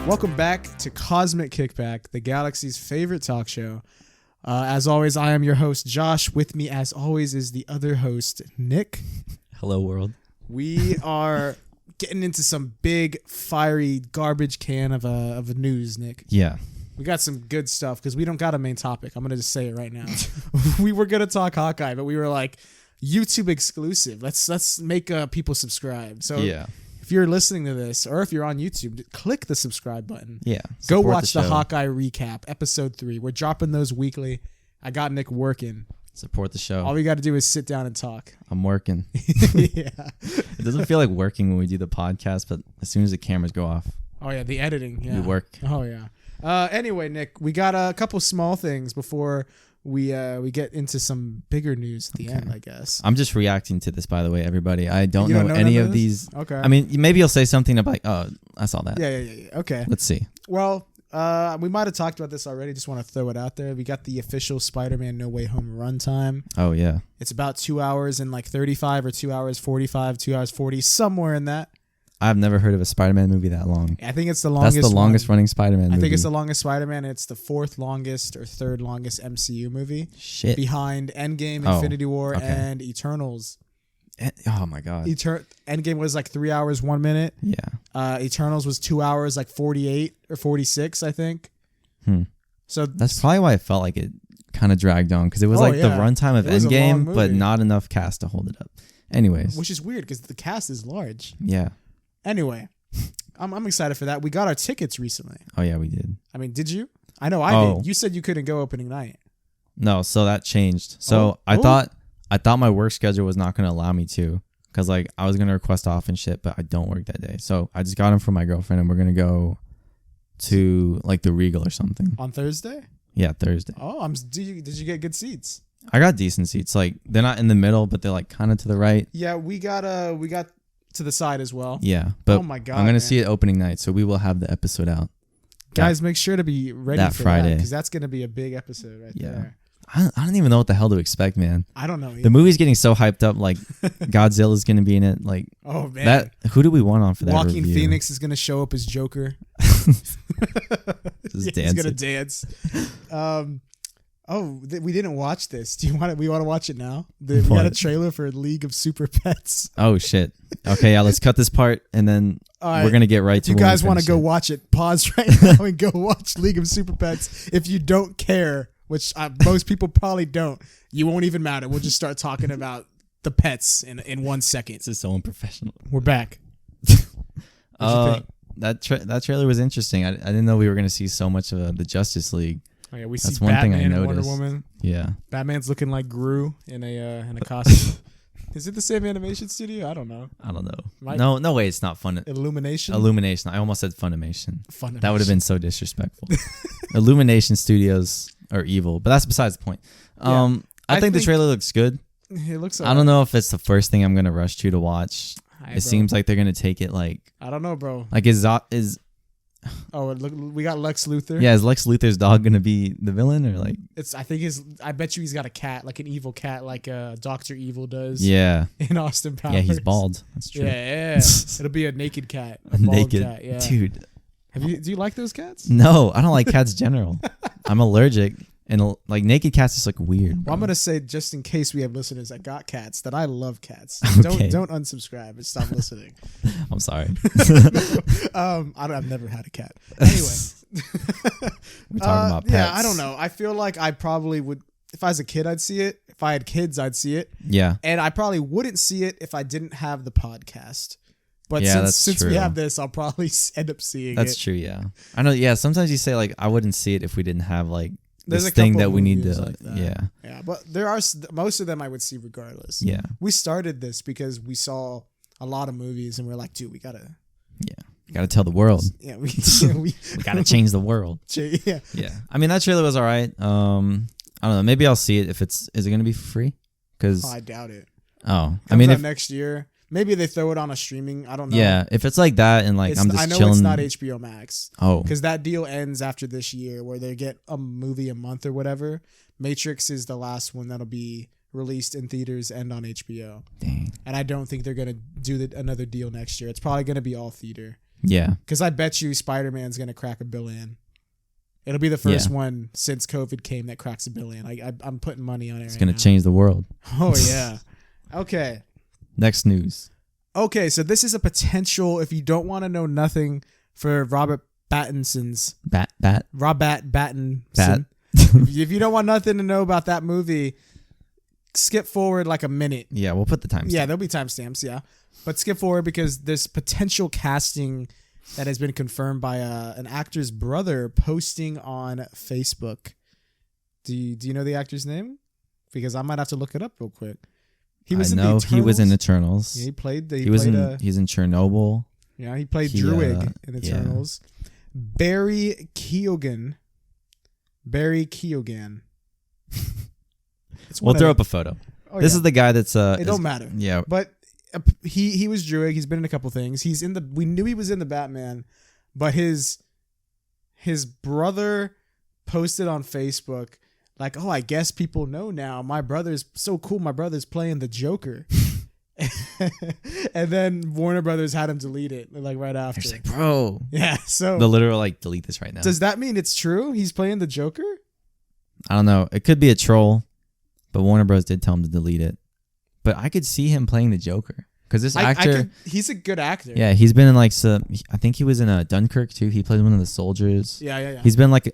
Welcome back to Cosmic Kickback, the galaxy's favorite talk show. As always, I am your host, Josh. With me, as always, is the other host, Nick. Hello, world. We are getting into some big, fiery garbage can of a news, Nick. Yeah. We got some good stuff because we don't got a main topic. I'm going to just say it right now. We were going to talk Hawkeye, but we were like, YouTube exclusive. Let's make people subscribe. So yeah. If you're listening to this or if you're on YouTube, click the subscribe button. Yeah. Go watch the Hawkeye recap, episode 3. We're dropping those weekly. I got Nick working. Support the show. All we got to do is sit down and talk. I'm working. Yeah. It doesn't feel like working when we do the podcast, but as soon as the cameras go off. Oh, yeah. The editing. Yeah. We work. Oh, yeah. Anyway, Nick, we got a couple small things before we get into some bigger news at the end, I guess. I'm just reacting to this, by the way, everybody. I don't know any of these. Okay. I mean, maybe you'll say something about, oh, I saw that. Yeah. Okay. Let's see. Well, we might have talked about this already. Just want to throw it out there. We got the official Spider-Man No Way Home runtime. Oh, yeah. It's about 2 hours and like 35 or 2 hours 45, 2 hours 40, somewhere in that. I've never heard of a Spider-Man movie that long. I think it's the longest. That's the longest running Spider-Man movie. I think it's the longest Spider-Man. It's the 4th longest or 3rd longest MCU movie. Shit. Behind Endgame, Infinity War, and Eternals. Oh my God. Endgame was like 3 hours, 1 minute. Yeah. Eternals was 2 hours, like 48 or 46, I think. So that's probably why I felt like it kind of dragged on, because it was the runtime of Endgame, but not enough cast to hold it up. Anyways. Which is weird because the cast is large. Yeah. Anyway, I'm excited for that. We got our tickets recently. Oh, yeah, we did. I mean, did you? I know I did. You said you couldn't go opening night. No, so that changed. So I thought my work schedule was not going to allow me to, because like I was going to request off and shit, but I don't work that day. So I just got them from my girlfriend, and we're going to go to like the Regal or something. On Thursday? Yeah, Thursday. Oh, did you get good seats? I got decent seats. Like they're not in the middle, but they're like kind of to the right. Yeah, we got to the side as well. Yeah, but oh my God, I'm gonna see it opening night, so we will have the episode out. Guys, make sure to be ready that for Friday, because that's gonna be a big episode right there. I don't even know what the hell to expect, man. I don't know either. The movie's getting so hyped up. Like Godzilla's gonna be in it. Like, oh man, who do we want on for that? Joaquin review? Phoenix is gonna show up as Joker. He's gonna dance. We didn't watch this. We want to watch it now? We got a trailer for League of Super Pets. Oh shit. Okay, yeah, let's cut this part and then we're gonna get right to it. You guys want to go watch it? Pause right now and go watch League of Super Pets. If you don't care, which most people probably don't, you won't even matter. We'll just start talking about the pets in 1 second. This is so unprofessional. We're back. That trailer was interesting. I didn't know we were gonna see so much of the Justice League. Oh, yeah, we That's see one Batman thing I and noticed. Wonder Woman. Yeah. Batman's looking like Gru in a costume. Is it the same animation studio? I don't know. No way. It's not fun. Illumination. I almost said Funimation. That would have been so disrespectful. Illumination Studios are evil, but that's besides the point. I think the trailer looks good. It looks. I don't know if it's the first thing I'm gonna rush to watch. It seems like they're gonna take it like. I don't know, bro. Like is. Oh, look, we got Lex Luthor. Yeah, is Lex Luthor's dog gonna be the villain or like? I bet you he's got a cat, like an evil cat, like Dr. Evil does. Yeah. In Austin Powers. Yeah, he's bald. That's true. Yeah. It'll be a naked cat. A naked cat, yeah. Dude. Do you like those cats? No, I don't like cats in general. I'm allergic. And like naked cats just look weird. Well, I'm gonna say, just in case we have listeners that got cats, that I love cats. Okay. Don't unsubscribe and stop listening. I'm sorry. I've never had a cat. Anyway, we're talking about pets. Yeah, I don't know. I feel like I probably would. If I was a kid, I'd see it. If I had kids, I'd see it. Yeah. And I probably wouldn't see it if I didn't have the podcast. But yeah, since we have this, I'll probably end up seeing it. That's true. Yeah. I know. Yeah. Sometimes you say like I wouldn't see it if we didn't have like. There's this thing that we need to like yeah, but there are most of them I would see regardless. Yeah, we started this because we saw a lot of movies and we're like, dude, we gotta tell the world. Yeah, we gotta change the world. Yeah. I mean, that trailer was all right. I don't know. Maybe I'll see it if is it gonna be free? Because I doubt it. Oh, I mean, if next year. Maybe they throw it on a streaming. I don't know. Yeah, if it's like that and like I'm just chilling. I know it's not HBO Max. Oh. Because that deal ends after this year where they get a movie a month or whatever. Matrix is the last one that'll be released in theaters and on HBO. Dang. And I don't think they're going to do another deal next year. It's probably going to be all theater. Yeah. Because I bet you Spider-Man's gonna crack $1 billion. It'll be the first one since COVID came that cracks $1 billion. I'm putting money on it. It's gonna change the world. Oh yeah. Okay. Next news. Okay, so this is a potential. If you don't want to know nothing for Robert Pattinson's Robert Pattinson. If you don't want nothing to know about that movie, skip forward like a minute. Yeah, we'll put the timestamp. Yeah, there'll be timestamps. Yeah, but skip forward because there's potential casting that has been confirmed by an actor's brother posting on Facebook. Do you know the actor's name? Because I might have to look it up real quick. He was he was in Eternals. Yeah, he's in Chernobyl. Yeah, he played Druig in Eternals. Yeah. Barry Keoghan. We'll throw up a photo. Oh, this is the guy that's it don't matter. Yeah, but he was Druig. He's been in a couple things. We knew he was in the Batman, but his brother posted on Facebook like, "Oh, I guess people know now. My brother's so cool. My brother's playing the Joker." And then Warner Brothers had him delete it like right after. He's like, bro. Yeah, so the literal like delete this right now. Does that mean it's true? He's playing the Joker? I don't know. It could be a troll, but Warner Bros. Did tell him to delete it. But I could see him playing the Joker because this actor, he's a good actor. Yeah, he's been in like some. I think he was in Dunkirk too. He played one of the soldiers. Yeah. He's been like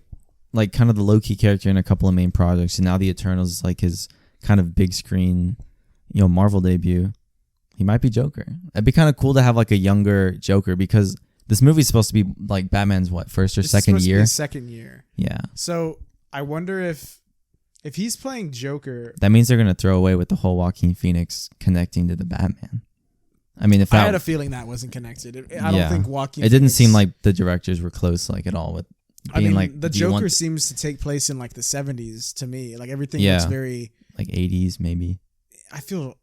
kind of the low key character in a couple of main projects, and now the Eternals is like his kind of big screen, Marvel debut. He might be Joker. It'd be kind of cool to have like a younger Joker because this movie's supposed to be like Batman's first or second year? Second year. Yeah. So I wonder if he's playing Joker. That means they're gonna throw away with the whole Joaquin Phoenix connecting to the Batman. I mean, I had a feeling that wasn't connected. I don't think Joaquin. It didn't seem like the directors were close at all with. The Joker seems to take place in like the 70s to me. Like everything looks very like 80s maybe. I feel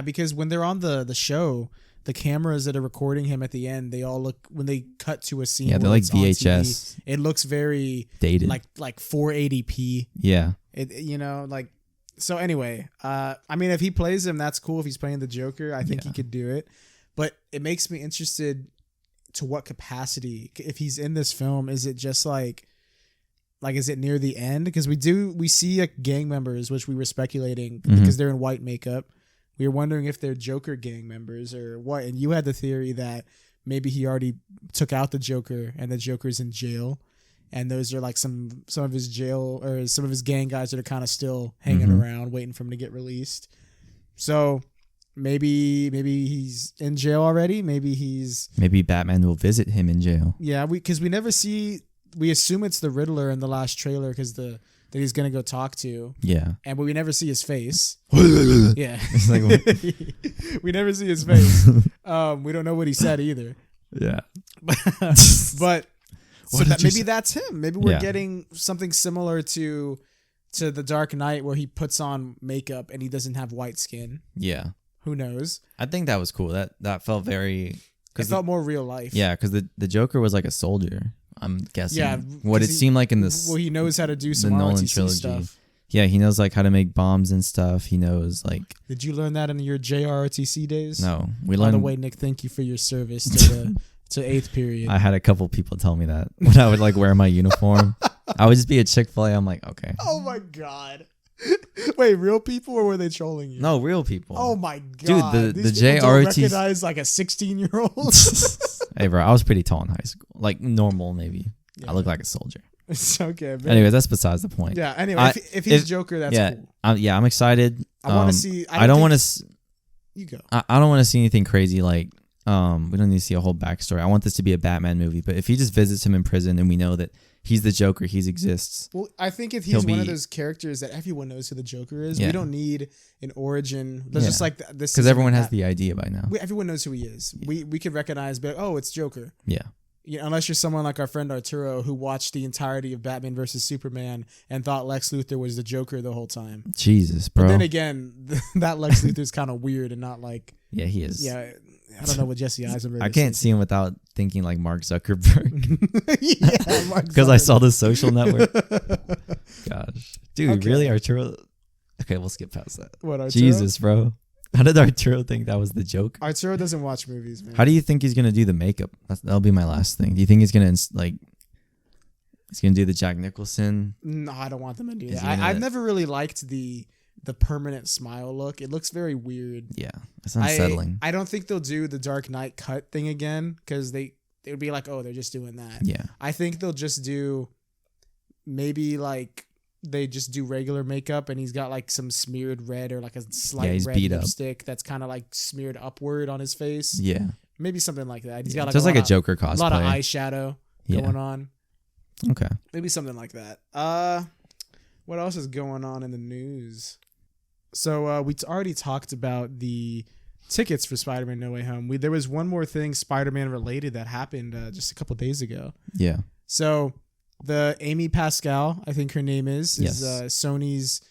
because when they're on the show, the cameras that are recording him at the end, they all look when they cut to a scene. Yeah, they're like VHS. TV, it looks very dated, like 480p. Yeah, like. So anyway, if he plays him, that's cool. If he's playing the Joker, I think he could do it. But it makes me interested to what capacity. If he's in this film, is it just like is it near the end? Because we see gang members, which we were speculating because they're in white makeup. We were wondering if they're Joker gang members or what. And you had the theory that maybe he already took out the Joker and the Joker's in jail. And those are like some of his jail or some of his gang guys that are kind of still hanging around waiting for him to get released. So maybe he's in jail already. Maybe Batman will visit him in jail. Yeah, because we never see. We assume it's the Riddler in the last trailer because that he's gonna go talk to. Yeah, but we never see his face. Yeah, it's like, we never see his face. We don't know what he said either. Yeah, but maybe that's him. Maybe we're getting something similar to the Dark Knight where he puts on makeup and he doesn't have white skin. Yeah, who knows? I think that was cool. That felt very. It felt more real life. Yeah, because the Joker was like a soldier. I'm guessing. Yeah, what it seemed like in this. Well, he knows how to do some Nolan ROTC trilogy stuff. Yeah, he knows like how to make bombs and stuff. He knows like. Did you learn that in your JROTC days? No, we learned. By the way, Nick, thank you for your service to 8th period. I had a couple people tell me that when I would like wear my uniform. I would just be a Chick-fil-A. I'm like, okay. Oh my god. Wait, real people or were they trolling you? No, real people. Oh my god, dude! The These JROTC don't recognize like a 16-year-old. Hey, bro, I was pretty tall in high school, like normal maybe. Yeah. I look like a soldier. It's okay. Man. Anyways, that's besides the point. Yeah. Anyway, if he's Joker, that's cool. I'm excited. I want to see. I don't want to. You go. I don't want to see anything crazy like. We don't need to see a whole backstory. I want this to be a Batman movie, but if he just visits him in prison and we know that he's the Joker, he exists. Well, I think if he's one of those characters that everyone knows who the Joker is, we don't need an origin. Just like this, because everyone has the idea by now. Everyone knows who he is. Yeah. We could recognize, but it's Joker. Yeah. Unless you're someone like our friend Arturo who watched the entirety of Batman versus Superman and thought Lex Luthor was the Joker the whole time. Jesus, bro. But then again, that Lex Luthor is kind of weird and not like. Yeah, he is. Yeah. I don't know what Jesse Eisenberg I can't see him without thinking like Mark Zuckerberg. Yeah, because I saw The Social Network. Gosh. Dude, really, Arturo? Okay, we'll skip past that. What, Arturo? Jesus, bro. How did Arturo think that was the joke? Arturo doesn't watch movies, man. How do you think he's gonna do the makeup? That'll be my last thing. Do you think he's gonna like? He's gonna do the Jack Nicholson. No, I don't want them to do that. Gonna... I've never really liked the permanent smile look. It looks very weird. Yeah, it's unsettling. I don't think they'll do the Dark Knight cut thing again because they would be like, oh, they're just doing that. Yeah, I think they'll just do maybe like they just do regular makeup and he's got like some smeared red or like a slight red lipstick that's kind of like smeared upward on his face. Yeah, maybe something like that. He's got like just like a Joker cosplay. A lot of eyeshadow going on. Okay, maybe something like that. What else is going on in the news? So we already talked about the tickets for Spider-Man No Way Home. There was one more thing Spider-Man related that happened just a couple days ago. Yeah. So the Amy Pascal, I think her name is Sony's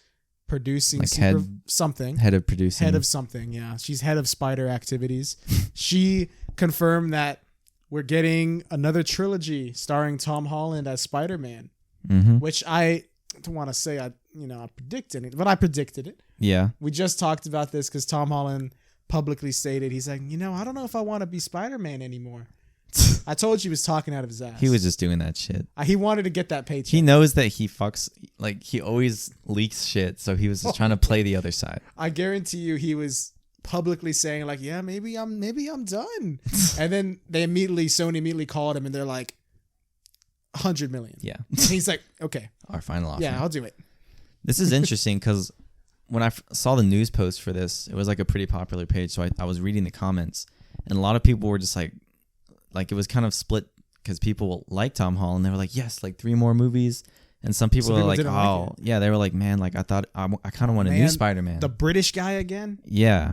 producing like head of something. Head of something, yeah. She's head of Spider activities. She confirmed that we're getting another trilogy starring Tom Holland as Spider-Man, which I don't want to say I predicted it, but I predicted it. Yeah. We just talked about this because Tom Holland publicly stated, he's like, I don't know if I want to be Spider-Man anymore. I told you he was talking out of his ass. He was just doing that shit. He wanted to get that paycheck. He knows that he fucks, like, he always leaks shit, so he was just trying to play the other side. I guarantee you he was publicly saying, like, yeah, maybe I'm done. And then Sony immediately called him and they're like, 100 million. Yeah. And he's like, okay. Our final offer. Yeah, I'll do it. This is interesting because when I saw the news post for this, it was like a pretty popular page. So I was reading the comments and a lot of people were just like it was kind of split because people like Tom Holland. They were like, yes, like 3 more movies. And some people were like, oh, yeah, they were like, man, like I thought I kind of want a new Spider-Man. The British guy again? Yeah.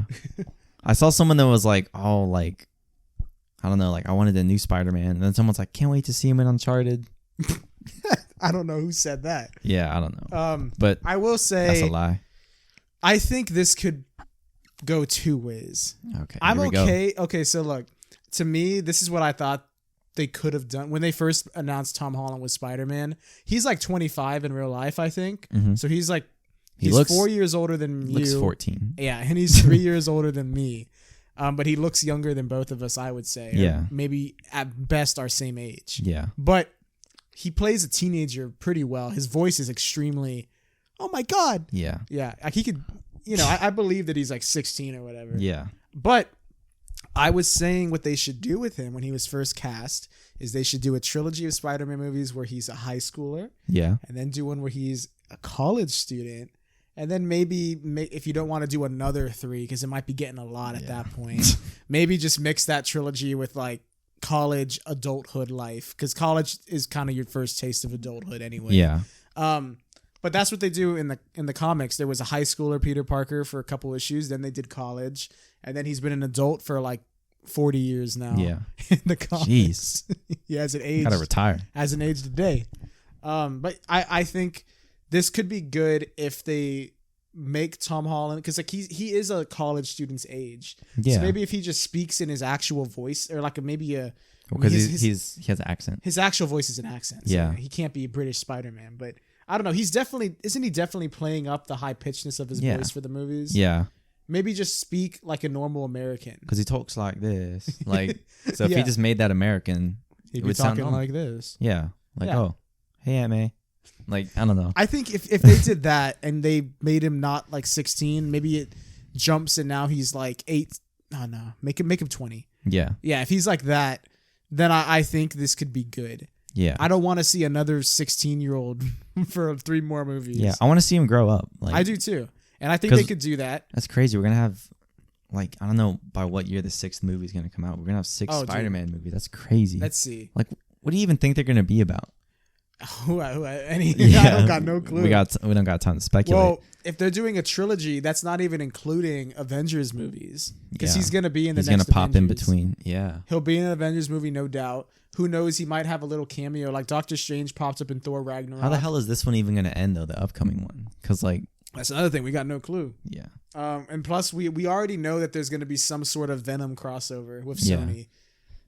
I saw someone that was like, oh, like, I don't know, like I wanted a new Spider-Man. And then someone's like, can't wait to see him in Uncharted. I don't know who said that. Yeah, I don't know. But I will say that's a lie. I think this could go 2 ways. Okay. I'm okay. Okay, so look, to me, this is what I thought they could have done when they first announced Tom Holland was Spider-Man. He's like 25 in real life, I think. So he's like he's 4 years older than you. Looks 14. Yeah, and he's 3 years older than me. But he looks younger than both of us, I would say. Yeah. Maybe at best our same age. Yeah. But he plays a teenager pretty well. His voice is extremely, oh my God. Yeah. Yeah. Like he could, I believe that he's like 16 or whatever. Yeah. But I was saying what they should do with him when he was first cast is they should do a trilogy of Spider-Man movies where he's a high schooler. Yeah. And then do one where he's a college student. And then maybe if you don't want to do another 3, because it might be getting a lot at that point, maybe just mix that trilogy with like college adulthood life, because college is kind of your first taste of adulthood anyway. Yeah. But that's what they do in the comics. There was a high schooler, Peter Parker, for a couple issues. Then they did college, and then he's been an adult for like 40 years now. Yeah. In the comics. Jeez. He hasn't aged. Gotta retire. Hasn't aged a day. But I think this could be good if they make Tom Holland, because like he is a college student's age. Yeah. So maybe if he just speaks in his actual voice, or like maybe a because he has an accent. His actual voice is an accent. So yeah. He can't be a British Spider-Man, but I don't know. Isn't he definitely playing up the high pitchedness of his voice for the movies? Yeah. Maybe just speak like a normal American. Because he talks like this. Like, so if he just made that American, he'd be talking like this. Yeah. Like, oh, hey, Aunt May. Like, I don't know. I think if they did that and they made him not like 16, maybe it jumps and now he's like 8. Oh, no. Make him 20. Yeah. Yeah. If he's like that, then I think this could be good. Yeah. I don't want to see another 16-year-old for 3 more movies. Yeah. I want to see him grow up. Like, I do too. And I think they could do that. That's crazy. We're going to have, like, I don't know by what year the 6th movie is going to come out. We're going to have 6 Spider-Man movies. That's crazy. Let's see. Like, what do you even think they're going to be about? I don't got no clue. We don't got time to speculate. Well, if they're doing a trilogy, that's not even including Avengers movies, because he's going to be in the next He's going to pop in Avengers. between. Yeah. He'll be in an Avengers movie, no doubt. Who knows? He might have a little cameo, like Doctor Strange popped up in Thor Ragnarok. How the hell is this one even going to end, though, the upcoming one? Because, like... That's another thing. We got no clue. Yeah. And plus, we already know that there's going to be some sort of Venom crossover with Sony.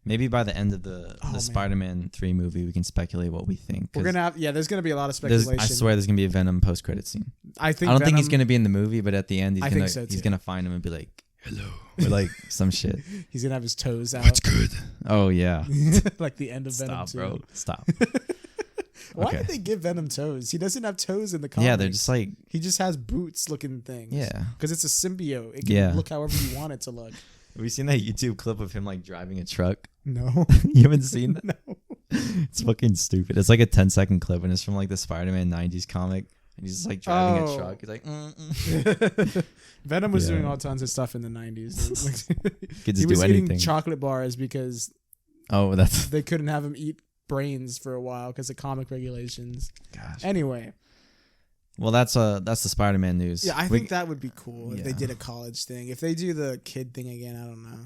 Maybe by the end of the Spider-Man 3 movie, we can speculate what we think. We're gonna have there's gonna be a lot of speculation. I swear there's gonna be a Venom post-credit scene. I don't think he's gonna be in the movie, but at the end he's so gonna find him and be like, hello, or like some shit. He's gonna have his toes out. What's good? Oh yeah. Like the end of Venom Stop, 2. bro. Stop. Why Okay. did they give Venom toes? He doesn't have toes in the comics. Yeah, they're just like, He just has boots looking things. yeah. Because it's a symbiote. It can Yeah. look however you want it to look. Have you seen that YouTube clip of him like driving a truck? No. You haven't seen that? No. It's fucking stupid. It's like a 10-second clip, and it's from like the Spider-Man 90s comic. And he's just like driving a truck. He's like, Venom was Yeah. doing all tons of stuff in the 90s. could He just was do eating anything. chocolate bars because Oh, that's they couldn't have him eat brains for a while because of comic regulations. gosh. Anyway, Well, that's the Spider-Man news. yeah, I think that would be cool if they Yeah. did a college thing. If they do the kid thing again, I don't know.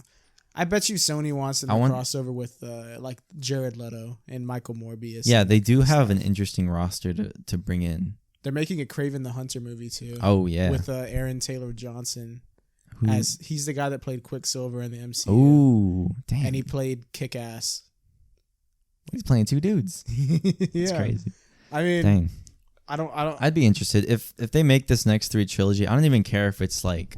I bet you Sony wants them to I want- crossover with like Jared Leto and Michael Morbius. Yeah, they do have an interesting roster to bring in. They're making a Kraven the Hunter movie too. Oh yeah. With Aaron Taylor Johnson Who- as he's the guy that played Quicksilver in the MCU. Ooh, damn. And he played Kick-Ass. He's playing two dudes. It's Yeah. crazy. I mean, Dang. I don't. I'd be interested if they make this next 3 trilogy. I don't even care if it's like.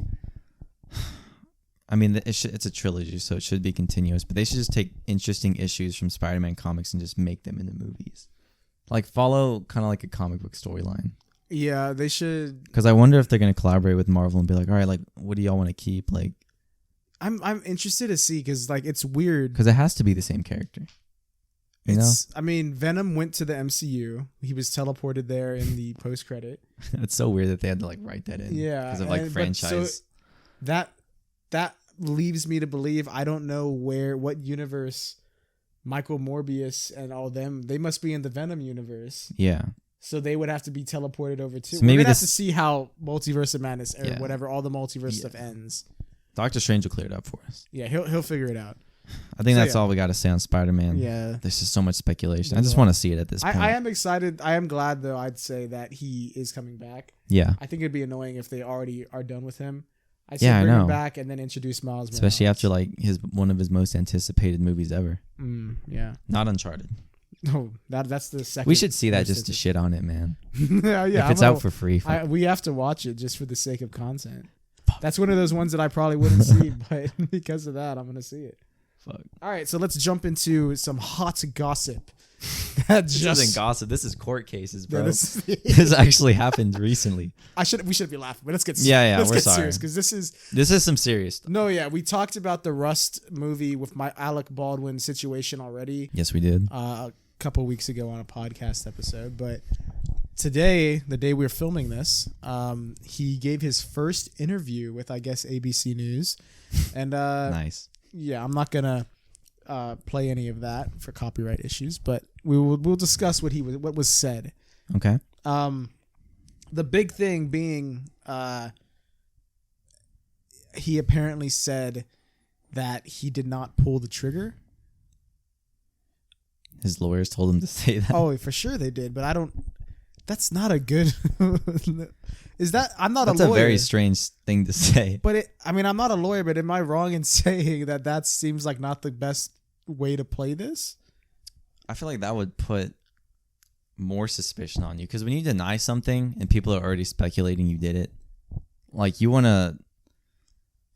I mean, it's a trilogy, so it should be continuous. But they should just take interesting issues from Spider-Man comics and just make them into movies. Like follow kind of like a comic book storyline. Yeah, they should. Because I wonder if they're gonna collaborate with Marvel and be like, all right, like what do y'all want to keep? Like, I'm interested to see because like it's weird. because it has to be the same character. You I mean, Venom went to the MCU. He was teleported there in the post credit. know, it's so weird that they had to like write that in. Yeah, because of like but franchise. so that leaves me to believe I don't know what universe Michael Morbius and all them. They must be in the Venom universe. Yeah. So they would have to be teleported over too. So maybe We're gonna have this- to see how Multiverse of Madness or Yeah. whatever all the multiverse Yeah. stuff ends. Doctor Strange will clear it up for us. Yeah, he'll figure it out. I think So, that's yeah. all we got to say on Spider-Man. Yeah. There's just so much speculation. I There's just a lot. want to see it at this point. I am excited. I am glad though. I'd say that he is coming back. Yeah. I think it'd be annoying if they already are done with him. I Yeah, I bring him know. back and then introduce Miles Morales. Especially after like one of his most anticipated movies ever. Yeah. Not Uncharted. No, that's the second. We should see that most just to shit on it, man. yeah, If it's out for free. we have to watch it just for the sake of content. That's one of those ones that I probably wouldn't see, but because of that, I'm gonna see it. Fuck. All right, so let's jump into some hot gossip. That This isn't gossip. This is court cases, bro. Yeah, This actually happened recently. we should be laughing, but let's get Yeah, let's we're get sorry. serious because this is some serious stuff. no, yeah. We talked about the Rust movie with my Alec Baldwin situation already. Yes, we did. A couple weeks ago on a podcast episode, but today, the day we're filming this, he gave his first interview with I guess ABC News, and Nice. yeah, I'm not gonna play any of that for copyright issues, but we'll discuss what was said. Okay. The big thing being, he apparently said that he did not pull the trigger. His lawyers told him to say that. Oh, for sure they did, but I don't. That's not a good. Is that I'm not That's a lawyer? a very strange thing to say. But I'm not a lawyer. But am I wrong in saying that seems like not the best way to play this? I feel like that would put more suspicion on you because when you deny something and people are already speculating you did it, like you want to.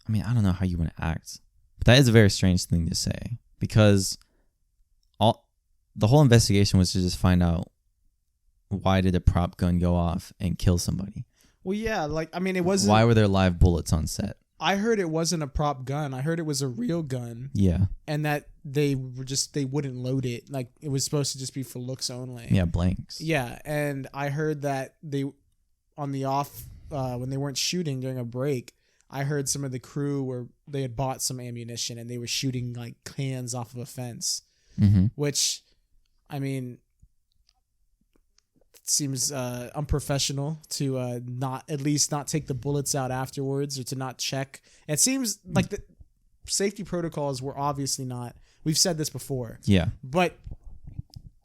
I mean, I don't know how you want to act, but that is a very strange thing to say because the whole investigation was to just find out why did a prop gun go off and kill somebody. Well, yeah, like I mean, it wasn't. Why were there live bullets on set? I heard it wasn't a prop gun. I heard it was a real gun. Yeah. And that they wouldn't load it. Like it was supposed to just be for looks only. Yeah, blanks. Yeah, and I heard that they on the off when they weren't shooting during a break. I heard some of the crew they had bought some ammunition and they were shooting like cans off of a fence, which, I mean, seems unprofessional to not take the bullets out afterwards or to not check. It seems like the safety protocols were obviously not. We've said this before. Yeah. But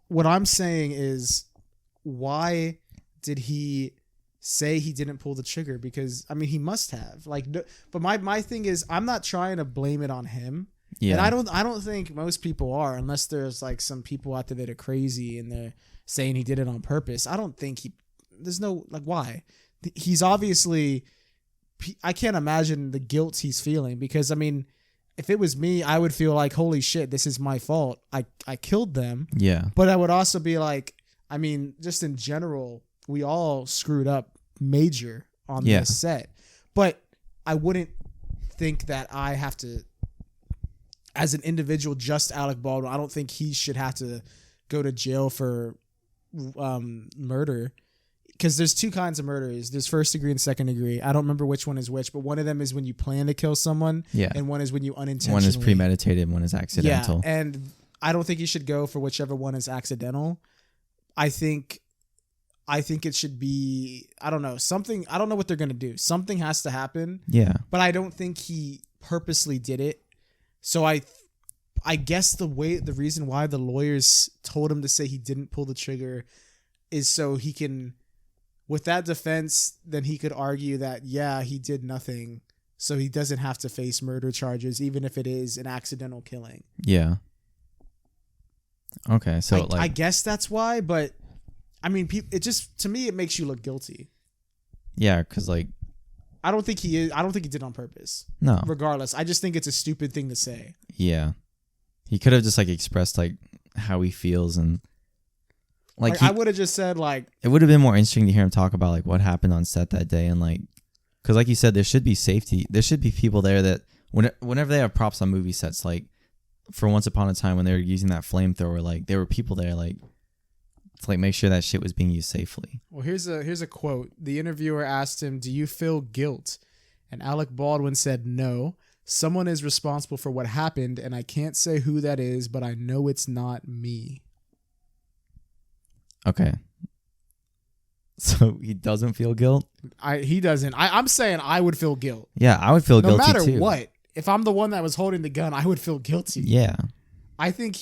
what I'm saying is, why did he say he didn't pull the trigger? Because I mean, he must have. Like, no, but my thing is, I'm not trying to blame it on him. Yeah. And I don't think most people are, unless there's like some people out there that are crazy and they're saying he did it on purpose. I don't think there's no, like, why? He's obviously I can't imagine the guilt he's feeling, because I mean, if it was me, I would feel like, holy shit, this is my fault. I killed them. Yeah. But I would also be like, I mean, just in general, we all screwed up major on this set. But I wouldn't think that I have to, as an individual, just Alec Baldwin, I don't think he should have to go to jail for murder. Because there's two kinds of murders. There's first degree and second degree. I don't remember which one is which, but one of them is when you plan to kill someone. Yeah. And one is when you unintentionally. One is premeditated, one is accidental. Yeah, and I don't think you should go for whichever one is accidental. I think it should be, I don't know, something. I don't know what they're going to do. Something has to happen. Yeah. But I don't think he purposely did it. So I guess the reason why the lawyers told him to say he didn't pull the trigger is so he can, with that defense, then he could argue that, yeah, he did nothing. So he doesn't have to face murder charges, even if it is an accidental killing. Yeah. Okay. So I guess that's why, but I mean, it just, to me, it makes you look guilty. Yeah. Cause like, I don't think he did it on purpose. No. Regardless. I just think it's a stupid thing to say. Yeah. He could have just like expressed like how he feels, and like I would have just said like, it would have been more interesting to hear him talk about like what happened on set that day, and like, cause like you said, there should be safety. There should be people there that whenever they have props on movie sets, like for Once Upon a Time when they were using that flamethrower, like there were people there like to like make sure that shit was being used safely. Well, here's a quote. The interviewer asked him, "Do you feel guilt?" And Alec Baldwin said, "No. Someone is responsible for what happened, and I can't say who that is, but I know it's not me." Okay. So he doesn't feel guilt? He doesn't. I'm saying I would feel guilt. Yeah, I would feel guilty too. No matter what. If I'm the one that was holding the gun, I would feel guilty. Yeah. I think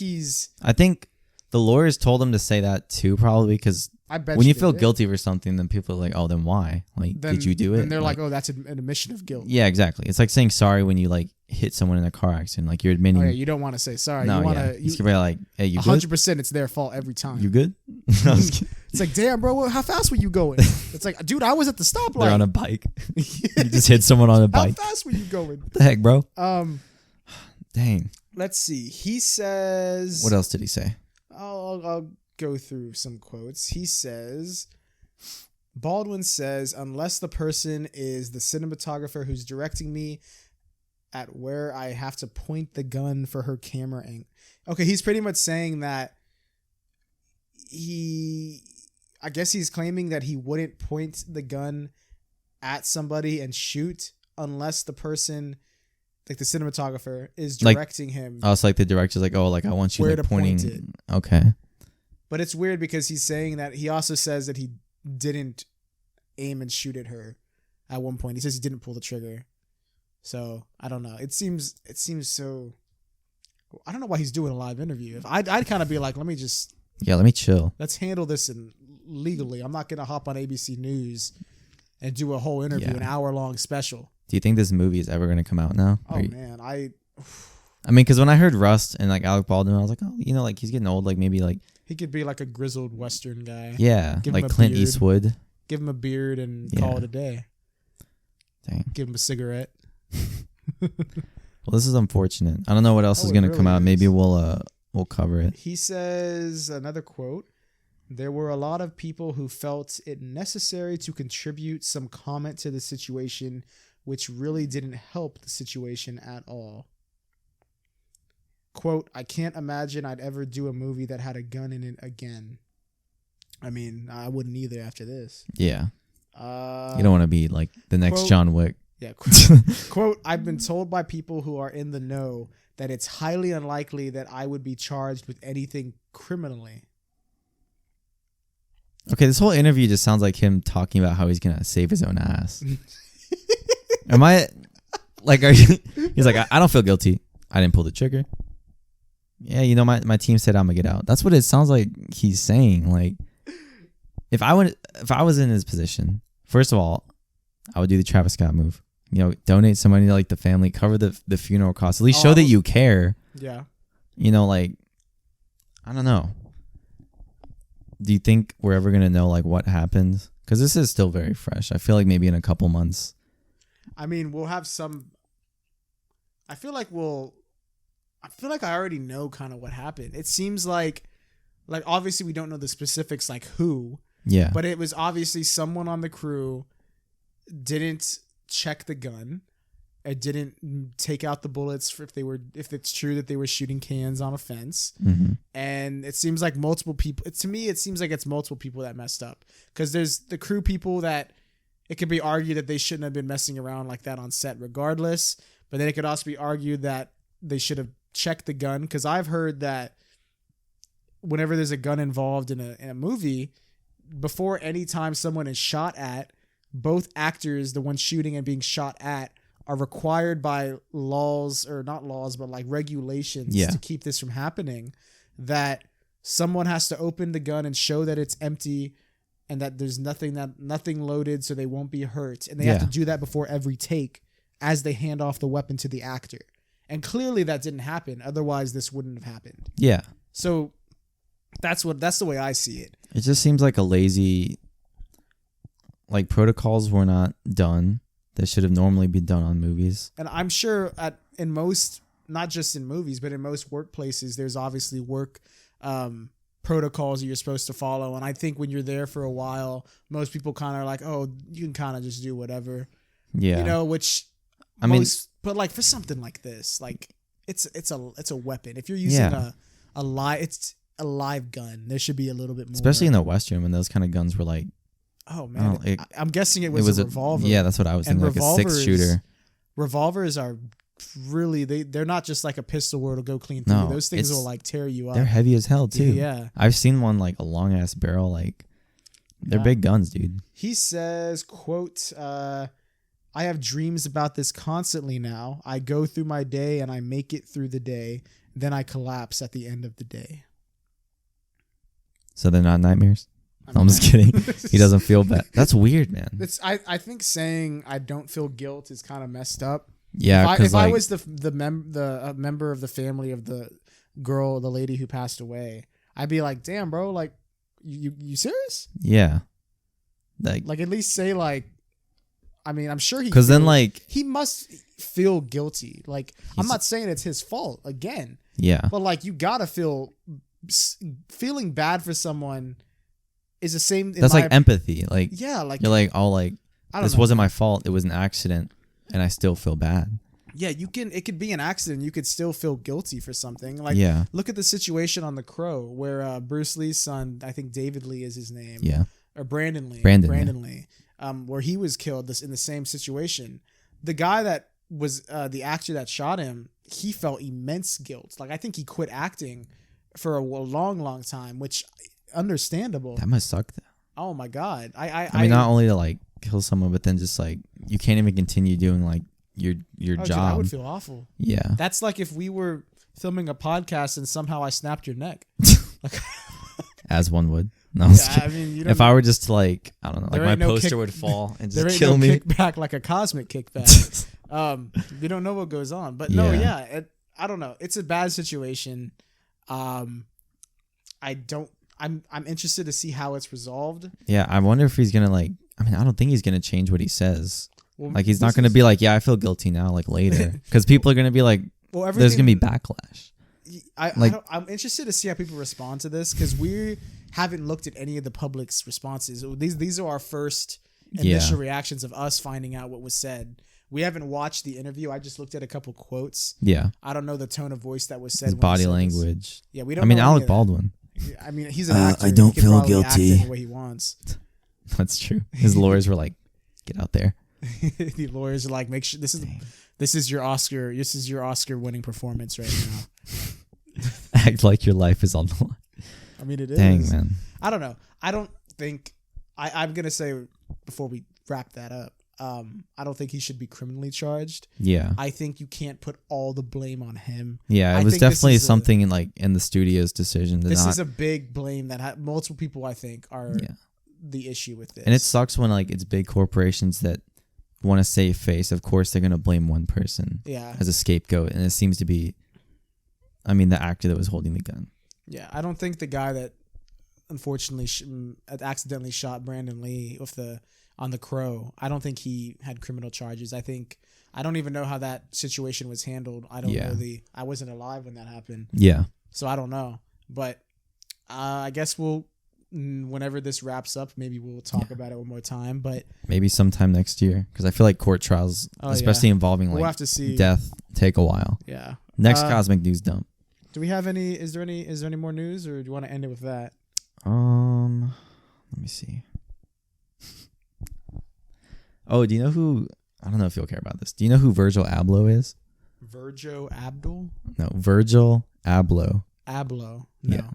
the lawyers told him to say that too, probably, because when you feel guilty for something, then people are like, oh, then why? Like, did you do it? And they're like, oh, that's an admission of guilt. Yeah, exactly. It's like saying sorry when you like hit someone in a car accident. Like you're admitting. Oh, yeah, you don't want to say sorry. No, you want yeah. to. You be like, hey, you good? 100% it's their fault every time. You good? It's like, damn, bro, how fast were you going? It's like, dude, I was at the stoplight. They're on a bike. You just hit someone on a bike. How fast were you going? What the heck, bro? Dang. Let's see. He says. What else did he say? I'll go through some quotes. He says, Baldwin says, unless the person is the cinematographer who's directing me at where I have to point the gun for her camera angle. Okay, he's pretty much saying that I guess he's claiming that he wouldn't point the gun at somebody and shoot unless the person, like the cinematographer, is directing him. Oh, it's like the director's like, oh, like I want you where like to pointing. point it. Okay. But it's weird because he's saying that he also says that he didn't aim and shoot at her at one point. He says he didn't pull the trigger. So I don't know. It seems so. I don't know why he's doing a live interview. I'd kind of be like, let me chill. Let's handle this legally. I'm not gonna hop on ABC News and do a whole interview, an hour-long special. Do you think this movie is ever gonna come out now? Oh man, I mean, because when I heard Rust and like Alec Baldwin, I was like, oh, like he's getting old. Like maybe like he could be like a grizzled Western guy. Yeah, like Clint Eastwood. Give him a beard and call it a day. Dang. Give him a cigarette. Well, this is unfortunate. I don't know what else is gonna come out. Maybe we'll cover it. He says, another quote, there were a lot of people who felt it necessary to contribute some comment to the situation, which really didn't help the situation at all. Quote, I can't imagine I'd ever do a movie that had a gun in it again. I mean, I wouldn't either after this. Yeah. You don't want to be like the next quote, John Wick. Yeah. Quote, I've been told by people who are in the know that it's highly unlikely that I would be charged with anything criminally. Okay, this whole interview just sounds like him talking about how he's going to save his own ass. Am I like, he's like, I don't feel guilty. I didn't pull the trigger. Yeah, my team said I'm gonna get out. That's what it sounds like he's saying. Like, if I was in his position, first of all, I would do the Travis Scott move. Donate some money to like the family, cover the funeral costs. At least show that you care. Yeah. Like, I don't know. Do you think we're ever gonna know like what happened? Because this is still very fresh. I feel like maybe in a couple months I mean, we'll have some. I feel like I already know kind of what happened. It seems like obviously we don't know the specifics, like who. Yeah. But it was obviously someone on the crew didn't check the gun. It didn't take out the bullets if it's true that they were shooting cans on a fence. Mm-hmm. And it seems like multiple people. To me, it seems like it's multiple people that messed up, because there's the crew people that it could be argued that they shouldn't have been messing around like that on set regardless. But then it could also be argued that they should have checked the gun, because I've heard that whenever there's a gun involved in a movie, before any time someone is shot at, both actors, the one shooting and being shot at, are required by laws, or not laws, but like regulations to keep this from happening, that someone has to open the gun and show that it's empty and that there's nothing loaded, so they won't be hurt. And they have to do that before every take as they hand off the weapon to the actor. And clearly that didn't happen. Otherwise this wouldn't have happened. Yeah. So that's the way I see it. It just seems like a lazy, like, protocols were not done that should have normally been done on movies. And I'm sure in most, not just in movies, but in most workplaces, there's obviously work protocols that you're supposed to follow. And I think when you're there for a while, most people kind of are like, oh, you can kind of just do whatever. Yeah. You know, which but like for something like this, like it's a weapon. If you're using a live gun, there should be a little bit more. Especially in the Western, when those kind of guns were like, oh man, I'm guessing it was a revolver. Yeah, that's what I was thinking, like a 6-shooter. Revolvers are really, they're not just like a pistol where it'll go clean through. Those things will like tear you up. They're heavy as hell too. Yeah. I've seen one like a long ass barrel, like they're big guns, dude. He says, quote, I have dreams about this constantly now. I go through my day and I make it through the day. Then I collapse at the end of the day. So they're not nightmares? I'm just kidding. He doesn't feel bad. That's weird, man. I think saying I don't feel guilt is kind of messed up. Yeah, if I was the member of the family of the girl, the lady who passed away, I'd be like, damn, bro, like, you serious? Yeah. Like at least say like, I mean, I'm sure because then like he must feel guilty. Like, I'm not saying it's his fault again. Yeah. But like, you gotta feeling bad for someone is the same. That's like empathy. Like, yeah, like you're like, oh, like this wasn't my fault. It was an accident, and I still feel bad. Yeah, it could be an accident. You could still feel guilty for something. Like, look at the situation on The Crow, where Bruce Lee's son, I think David Lee is his name. Yeah. Or Brandon Lee. Lee. Where he was killed in the same situation. The guy that was the actor that shot him, he felt immense guilt. Like, I think he quit acting for a long, long time, which understandable. That must suck though. Oh my God. I mean, not only to like kill someone, but then just like you can't even continue doing like your job. Dude, I would feel awful. Yeah. That's like if we were filming a podcast and somehow I snapped your neck. Like, as one would. No, I mean, if I were just to like, I don't know, like my poster would fall and just kill me. There ain't no kickback, like a cosmic kickback. We don't know what goes on, but I don't know. It's a bad situation. I'm interested to see how it's resolved. Yeah, I wonder if he's gonna like. I mean, I don't think he's gonna change what he says. Well, like, he's not gonna be like, "Yeah, I feel guilty now." Like later, because people are gonna be like, "There's gonna be backlash." I'm interested to see how people respond to this, because we haven't looked at any of the public's responses. These are our first initial reactions of us finding out what was said. We haven't watched the interview. I just looked at a couple quotes. Yeah, I don't know the tone of voice that was said. His body language. Yeah, we don't. I mean, Alec Baldwin. I mean, he's an actor. I don't feel guilty. Act any way he wants. That's true. His lawyers were like, "Get out there." The lawyers are like, "Make sure this is your Oscar. This is your Oscar-winning performance right now." Act like your life is on the line. I mean, it is. Dang, man. I don't know. I don't think. I'm gonna say before we wrap that up. I don't think he should be criminally charged. Yeah. I think you can't put all the blame on him. Yeah, it was definitely something in the studio's decision. This is a big blame that multiple people, I think, are the issue with this. And it sucks when like it's big corporations that want to save face. Of course, they're going to blame one person as a scapegoat. And it seems to be, I mean, the actor that was holding the gun. Yeah, I don't think the guy that unfortunately accidentally shot Brandon Lee with the on The Crow. I don't think he had criminal charges. I don't even know how that situation was handled. I don't know I wasn't alive when that happened. Yeah. So I don't know. But I guess whenever this wraps up, maybe we'll talk about it one more time. But maybe sometime next year, because I feel like court trials, especially involving we'll like have to see. death, take a while. Yeah. Next cosmic news dump. Do we have any? Is there any more news, or do you want to end it with that? Let me see. Oh, do you know who? I don't know if you'll care about this. Do you know who Virgil Abloh is? Virgil Abloh? No, Virgil Abloh. Abloh. No. Yeah.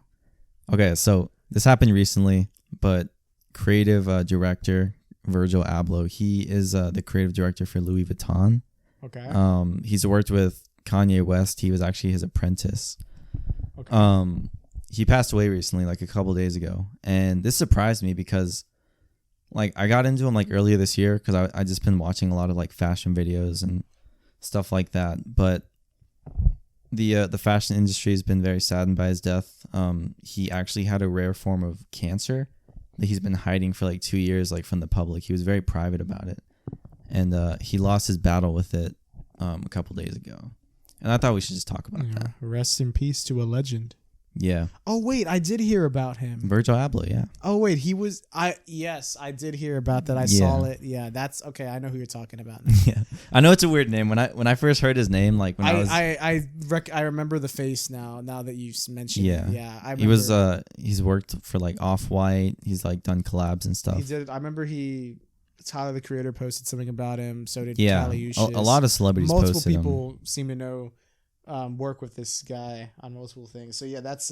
Okay, so this happened recently, but creative director Virgil Abloh, he is the creative director for Louis Vuitton. Okay. He's worked with Kanye West. He was actually his apprentice. Okay. He passed away recently, like a couple days ago, and this surprised me because, like, I got into him like earlier this year because I just been watching a lot of like fashion videos and stuff like that. But the fashion industry has been very saddened by his death. He actually had a rare form of cancer that he's been hiding for like 2 years, like from the public. He was very private about it, and he lost his battle with it a couple days ago. And I thought we should just talk about that. Rest in peace to a legend. Yeah. Oh wait, I did hear about him. Virgil Abloh, yeah. Oh wait, yes, I did hear about that. I saw it. Yeah, that's okay. I know who you're talking about now. Yeah. I know it's a weird name. When I first heard his name, like when I remember the face now that you mentioned it. Yeah. I remember. He's worked for like Off-White. He's like done collabs and stuff. He did. I remember Tyler the Creator posted something about him. So did Kali Uchis. A lot of celebrities multiple posted people him. seem to know work with this guy on multiple things. So yeah, that's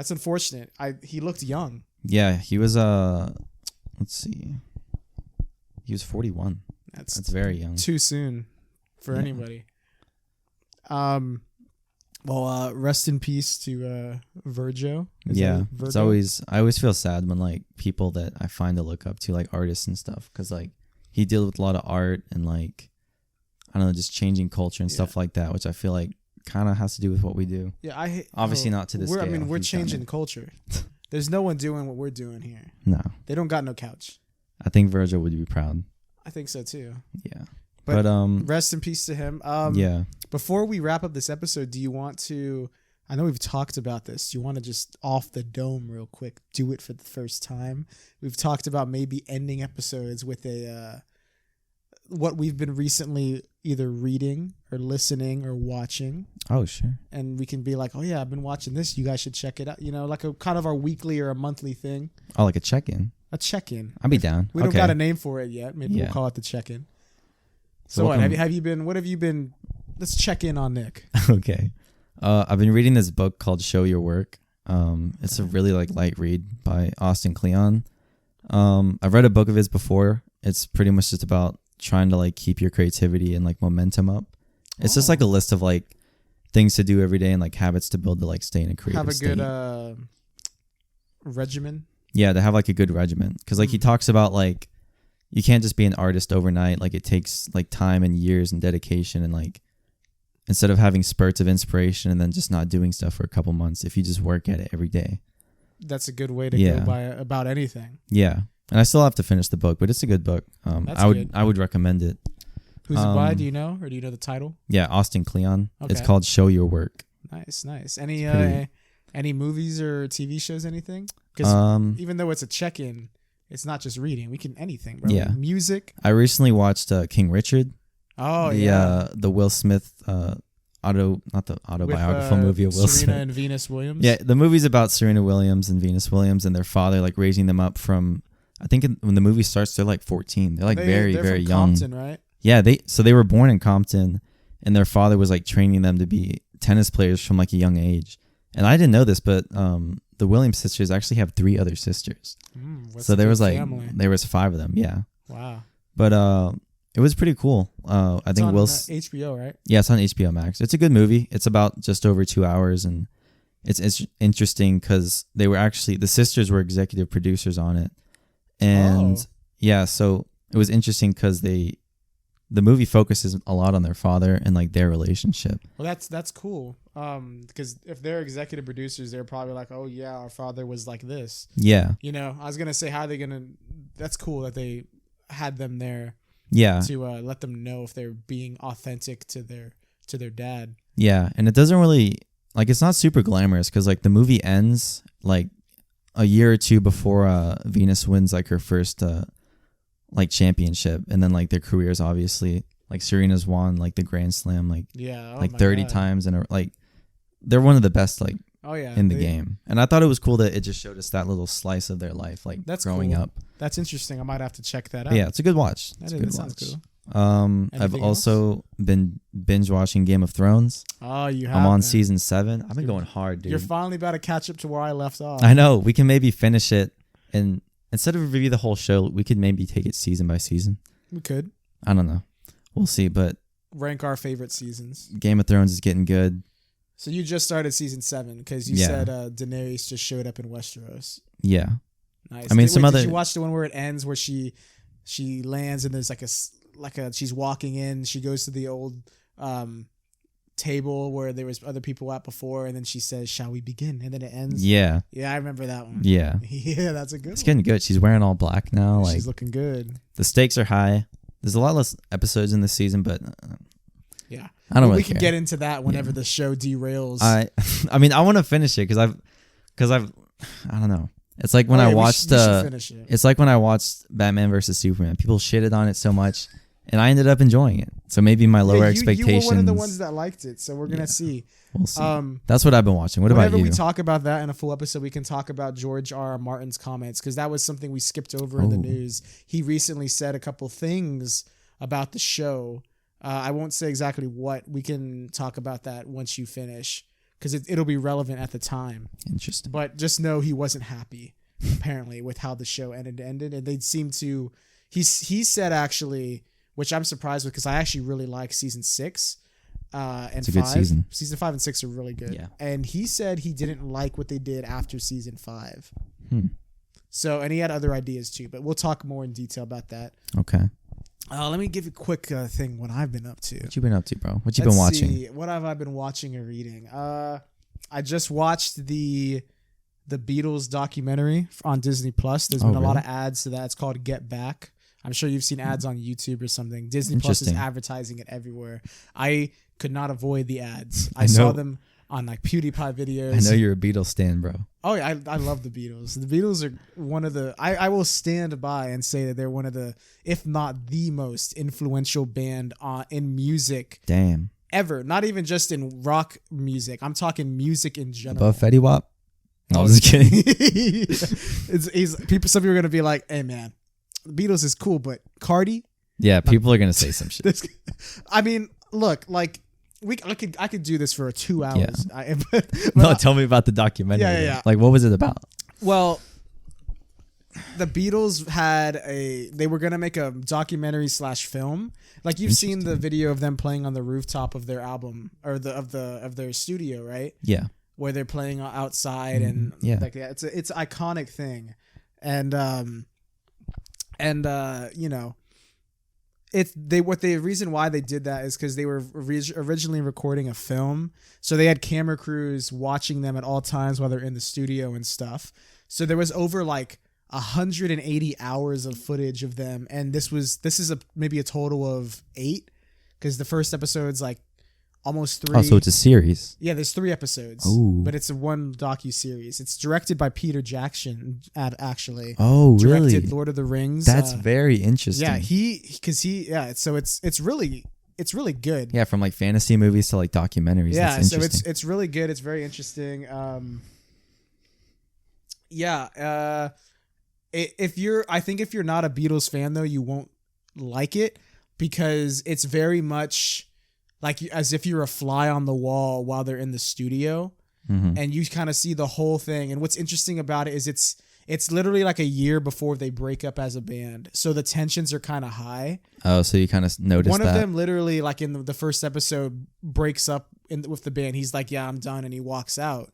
unfortunate. He looked young. Yeah, he was let's see. He was 41. That's very young. Too soon for anybody. Well, rest in peace to Virgil. It's I always feel sad when like people that I find to look up to, like artists and stuff, because like he dealt with a lot of art and like, I don't know, just changing culture and stuff like that, which I feel like kind of has to do with what we do. Yeah, obviously not to this scale. I mean, we're changing culture. There's no one doing what we're doing here. No, they don't got no couch. I think Virgil would be proud. I think so too. Yeah, but rest in peace to him. Yeah. Before we wrap up this episode, do you want to? I know we've talked about this. Do you want to just off the dome real quick? Do it for the first time. We've talked about maybe ending episodes with what we've been recently either reading or listening or watching. Oh, sure. And we can be like, oh yeah, I've been watching this. You guys should check it out. You know, like a kind of our weekly or a monthly thing. Oh, like a check-in. A check-in. I'll be down. We don't got a name for it yet. Maybe we'll call it the check-in. So what have you been? Let's check in on Nick. Okay. I've been reading this book called Show Your Work. It's a really like light read by Austin Kleon. I've read a book of his before. It's pretty much just about trying to like keep your creativity and like momentum up. It's just like a list of like things to do every day and like habits to build to like stay in a creative state. Have a good regimen. Yeah, to have like a good regimen, because like he talks about like you can't just be an artist overnight. Like it takes like time and years and dedication, and like instead of having spurts of inspiration and then just not doing stuff for a couple months, if you just work at it every day. That's a good way to go by about anything. Yeah. And I still have to finish the book, but it's a good book. I would recommend it. Who's it by? Do you know, or do you know the title? Yeah, Austin Kleon. Okay. It's called Show Your Work. Nice. Any movies or TV shows? Anything? Because even though it's a check-in, it's not just reading. We can anything, bro. Yeah. Music. I recently watched King Richard. Oh the Will Smith not the autobiographical movie of Will Smith. Serena and Venus Williams. Yeah, the movie's about Serena Williams and Venus Williams and their father, like raising them up from. I think when the movie starts, they're like 14. They're like very from young. Compton, right? Yeah, they were born in Compton, and their father was like training them to be tennis players from like a young age. And I didn't know this, but the Williams sisters actually have 3 other sisters. So there was there was 5 of them. Yeah. Wow. But it was pretty cool. I think on HBO, right? Yeah, it's on HBO Max. It's a good movie. It's about just over 2 hours, and it's interesting because the sisters were executive producers on it. And so it was interesting because the movie focuses a lot on their father and like their relationship. Well, that's cool. Because if they're executive producers, they're probably like, oh yeah, our father was like this. Yeah. You know, I was gonna say, how are they gonna? That's cool that they had them there Yeah. to let them know if they're being authentic to their dad. Yeah, and it doesn't really like it's not super glamorous because like the movie ends like a year or two before Venus wins like her first like championship, and then like their careers obviously like Serena's won like the Grand Slam like Yeah, like 30 times, and like they're one of the best like in the game. And I thought it was cool that it just showed us that little slice of their life like that's growing cool. up. That's interesting. I might have to check that out. But yeah, it's a good watch. That sounds cool. I've Anything also been binge watching Game of Thrones. Oh, you have. I'm on man. season 7. I've been going hard, dude. You're finally about to catch up to where I left off. I know. We can maybe finish it, and instead of review the whole show, we could maybe take it season by season. We could I don't know. We'll see. But rank our favorite seasons. Game of Thrones is getting good. So you just started season 7 because you said Daenerys just showed up in Westeros. Yeah. Nice. I mean, did you watch the one where it ends where she lands and there's like a she's walking in, she goes to the old table where there was other people at before, and then she says, "Shall we begin?" And then it ends. Yeah. Yeah, I remember that one. Yeah. Yeah, that's a good. It's getting good. She's wearing all black now. Like she's looking good. the stakes are high. There's a lot less episodes in this season, but yeah, I don't really we can get into that whenever the show derails. I mean, I want to finish it because I've I don't know. It's like when I watched it's like when I watched Batman versus Superman. People shitted on it so much, and I ended up enjoying it. So maybe my lower expectations. You were one of the ones that liked it, so we're gonna see. We'll see. That's what I've been watching. What about you? Whenever we talk about that in a full episode, we can talk about George R. R. Martin's comments because that was something we skipped over in the news. He recently said a couple things about the show. I won't say exactly what. We can talk about that once you finish because it'll be relevant at the time. Interesting. But just know he wasn't happy, apparently, with how the show ended. And they seemed to... He said, actually, which I'm surprised with because I actually really like season 6 and it's a 5. good season. Season 5 and 6 are really good. Yeah. And he said he didn't like what they did after season 5. So, and he had other ideas too, but we'll talk more in detail about that. Okay. Let me give you a quick thing what I've been up to. What you been up to, bro? What you been watching? See, what have I been watching or reading? I just watched the Beatles documentary on Disney Plus. There's been a lot of ads to that. It's called Get Back. I'm sure you've seen ads on YouTube or something. Disney Plus is advertising it everywhere. I could not avoid the ads. I saw them on like PewDiePie videos. I know you're a Beatles stan, bro. Oh yeah, I love the Beatles. The Beatles are one of the I will stand by and say that they're one of the, if not the most influential band in music. Damn. Ever. Not even just in rock music. I'm talking music in general. Above Fetty Wap? No, I was just kidding. Some people are gonna be like, "Hey man, the Beatles is cool, but Cardi." Yeah, people are gonna say some shit. I mean, look, like I could do this for 2 hours. Yeah. No, tell me about the documentary. Yeah. Like, what was it about? Well, the Beatles they were gonna make a documentary / film. Like you've seen the video of them playing on the rooftop of their album or of their studio, right? Yeah. Where they're playing outside and like that. It's an iconic thing, and you know. The reason why they did that is because they were originally recording a film, so they had camera crews watching them at all times while they're in the studio and stuff. So there was over like 180 hours of footage of them, and this is maybe a total of 8, because the first episode's like almost 3. Oh, so it's a series. Yeah, there's 3 episodes. Ooh. But it's a one docu-series. It's directed by Peter Jackson, actually. Oh, really? Directed Lord of the Rings. That's very interesting. Yeah, so it's really good. Yeah, from like fantasy movies to like documentaries. Yeah, That's so it's really good. It's very interesting. I think if you're not a Beatles fan though, you won't like it because it's very much like as if you're a fly on the wall while they're in the studio, and you kind of see the whole thing. And what's interesting about it is it's literally like a year before they break up as a band, so the tensions are kind of high. Oh, so you kind of noticed one of them literally, like in the first episode, breaks up with the band. He's like, "Yeah, I'm done," and he walks out.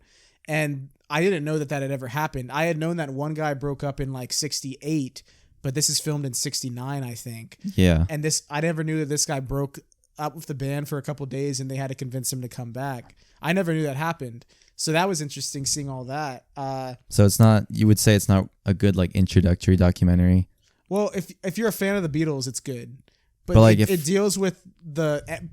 And I didn't know that had ever happened. I had known that one guy broke up in like 68, but this is filmed in 69, I think. Yeah. And I never knew that this guy broke up with the band for a couple of days and they had to convince him to come back. I never knew that happened. So that was interesting seeing all that. So you would say it's not a good like introductory documentary? Well, if you're a fan of the Beatles, it's good. But like it deals with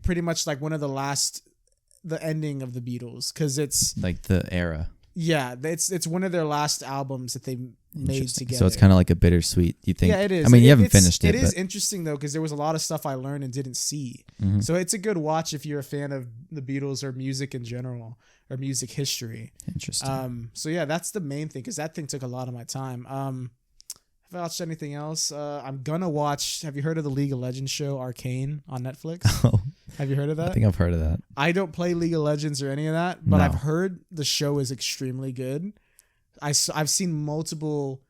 pretty much like one of the ending of the Beatles, because it's like the era. Yeah, it's one of their last albums that they made together. So it's kind of like a bittersweet. You think? Yeah, it is. I mean, you haven't finished it. It is interesting though, because there was a lot of stuff I learned and didn't see. Mm-hmm. So it's a good watch if you're a fan of the Beatles or music in general or music history. Interesting. So yeah, that's the main thing, because that thing took a lot of my time. Have I watched anything else? I'm gonna watch. Have you heard of the League of Legends show Arcane on Netflix? Oh, have you heard of that? I think I've heard of that. I don't play League of Legends or any of that, but No. I've heard the show is extremely good. I've seen multiple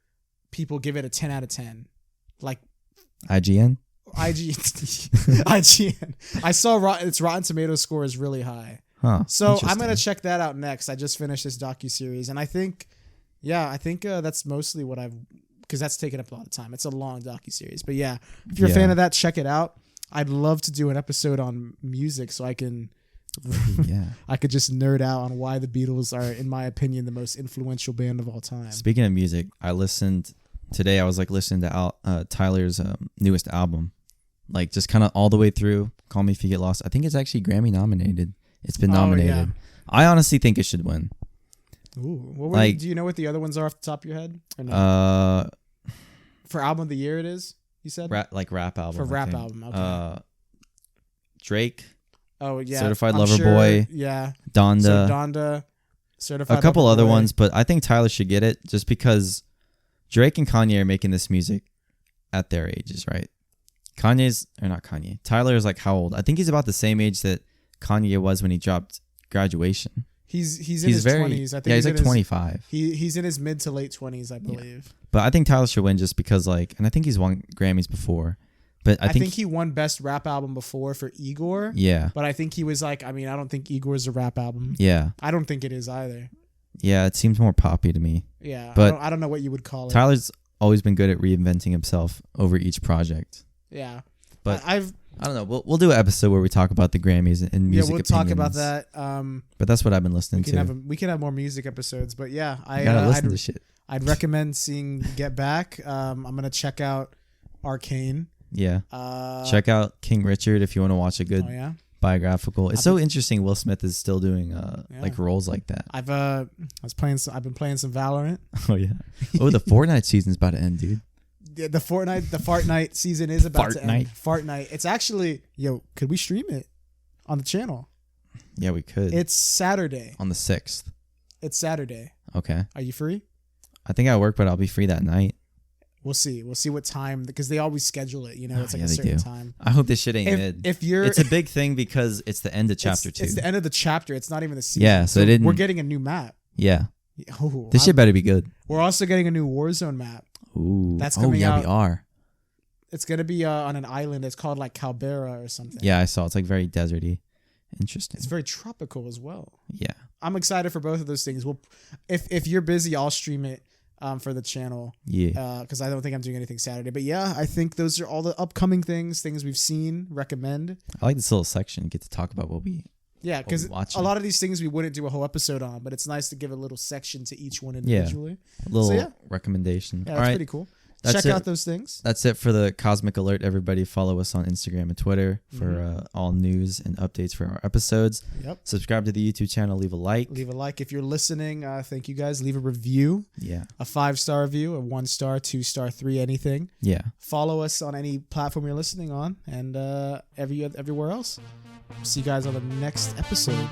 people give it a 10 out of 10. Like IGN. IGN. I saw its Rotten Tomatoes score is really high. Huh. So I'm gonna check that out next. I just finished this docuseries, and I think that's mostly what because that's taken up a lot of time. It's a long docuseries, but yeah, if you're a fan of that, check it out. I'd love to do an episode on music, so I can. I could just nerd out on why the Beatles are, in my opinion, the most influential band of all time. Speaking of music, I listened today. I was like listening to Tyler's newest album, like just kind of all the way through. Call Me If You Get Lost. I think it's actually Grammy nominated. It's been nominated. Yeah. I honestly think it should win. Ooh, like, do you know what the other ones are off the top of your head? Or no? For album of the year, it is. You said rap album. For rap album. Okay. Drake. Oh yeah, Certified Lover Boy. Yeah, Donda. So Donda. Certified. A couple Lover other Boy. ones, but I think Tyler should get it just because Drake and Kanye are making this music at their ages, right? Tyler is like how old? I think he's about the same age that Kanye was when he dropped Graduation. He's in his 20s. I think he's like 25. He's in his mid to late 20s, I believe. Yeah. But I think Tyler should win just because and I think he's won Grammys before. But I think he won Best Rap Album before for Igor. Yeah. But I think he was like, I don't think Igor's a rap album. Yeah. I don't think it is either. Yeah, it seems more poppy to me. Yeah. But I don't know what you would call it. Tyler's always been good at reinventing himself over each project. Yeah. But I don't know. We'll do an episode where we talk about the Grammys and music. Yeah, we'll talk about that. But that's what I've been listening to. We can have more music episodes. But yeah, I gotta listen to shit. I'd recommend seeing Get Back. I'm gonna check out Arcane. Yeah. Check out King Richard if you want to watch a good biographical. It's so interesting. Will Smith is still doing like roles like that. I've been playing some Valorant. Oh yeah. Oh, the Fortnite season's about to end, dude. Yeah, the Fortnite season is about to end. Fortnite. It's actually, could we stream it on the channel? Yeah, we could. It's Saturday. On the 6th. It's Saturday. Okay. Are you free? I think I work, but I'll be free that night. We'll see. We'll see what time, because they always schedule it. It's like a certain time. I hope this shit ain't mid. It's a big thing because it's the end of chapter 2. It's the end of the chapter. It's not even the season. Yeah, so we're getting a new map. Yeah. Oh, this shit better be good. We're also getting a new Warzone map. Ooh. That's coming out. We are. It's going to be on an island. It's called like Calbera or something. Yeah, I saw. It's like very deserty. Interesting. It's very tropical as well. Yeah. I'm excited for both of those things. If you're busy, I'll stream it for the channel. Yeah. Because I don't think I'm doing anything Saturday. But yeah, I think those are all the upcoming things we've seen, recommend. I like this little section. Get to talk about what we Yeah, because a lot of these things we wouldn't do a whole episode on, but it's nice to give a little section to each one individually. Yeah. A little recommendation. Yeah, that's pretty cool. Check out those things. That's it for the Cosmic Alert. Everybody follow us on Instagram and Twitter for all news and updates for our episodes. Yep. Subscribe to the YouTube channel. Leave a like. If you're listening, thank you guys. Leave a review. Yeah. A 5-star review, a 1-star, 2-star, 3, anything. Yeah. Follow us on any platform you're listening on, and everywhere else. See you guys on the next episode.